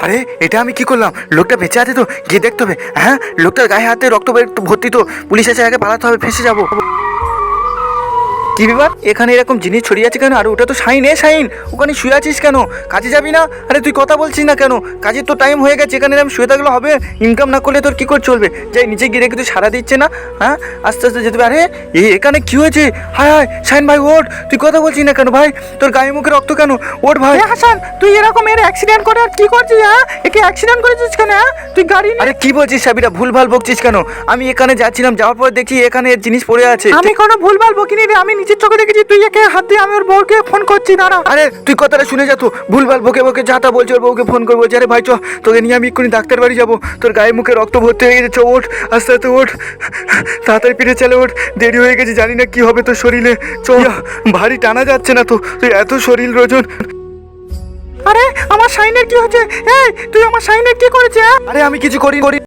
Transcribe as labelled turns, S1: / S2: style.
S1: আরে এটা আমি কি করলাম? লোকটা বেঁচে আছে তো? গিয়ে দেখতে হবে। হ্যাঁ, লোকটার গায়ে হাতে রক্ত ভর্তি তো, পুলিশ এসে আগে পালাতে হবে, ফেঁসে যাবো। কি ব্যাপার, এখানে এরকম জিনিস ছড়িয়ে আছে কেন? আর ওটা তো শাইন। শাইন, ওখানে শুয়ে আছিস কেন? কাজে যাবি না? আরে তুই কথা বলছিস না কেন? কাজের তো টাইম হয়ে গেছে, এখানে আমি শুয়ে থাকলে হবে? ইনকাম না করলে তোর কি করে চলবে? যাই নিচে গিয়ে রেখে তুই সারা দিচ্ছে না। হ্যাঁ, আস্তে আস্তে যেতে হবে। আরে এখানে কি হয়েছে? হায় হায়, শাইন ভাই ওঠ, তুই কথা বলছিস না কেন ভাই? তোর গায়ে মুখে রক্ত কেন? ওঠ ভাই।
S2: হাসান, তুই এরকম এর অ্যাক্সিডেন্ট করে আর কি করছিস? হ্যাঁ, একে অ্যাক্সিডেন্ট করেছিস কেন? হ্যাঁ, তুই গাড়ি
S1: আরে কি বলছিস সাবিরা? ভুলভাল বকছিস কেন? আমি এখানে যাচ্ছিলাম, যাওয়ার পর দেখছি এখানে এর জিনিস পড়ে আছে।
S2: আমি কোনো ভুলভাল বকিনি রে, আমি নিজের চোখে দেখেছি। তুই একে হাত দিয়ে, আমি ওর বউকে ফোন করছি, দাঁড়া।
S1: আরে তুই কথাটা শুনে যা তো, ভুলভাল বকে বকে যা তা বলছে, ওর বউকে ফোন করবো। আরে ভাই চ, তোকে নিয়ে আমি এক্ষুনি ডাক্তার বাড়ি যাবো। তোর গায়ে মুখে রক্ত ভর্তি হয়ে গেছে, চ ওঠ, আস্তে আস্তে ওঠ, তাড়াতাড়ি পিঠে চালে ওঠ, দেরি হয়ে গেছে, জানি না কি হবে তোর শরীরে। চ, ভারী টানা যাচ্ছে না তো, তুই এত শরীর ওজন।
S2: আরে আমার শাইনের কি হয়েছে? এই তুই আমার শাইনের কি করেছে?
S1: আরে আমি কিছু করি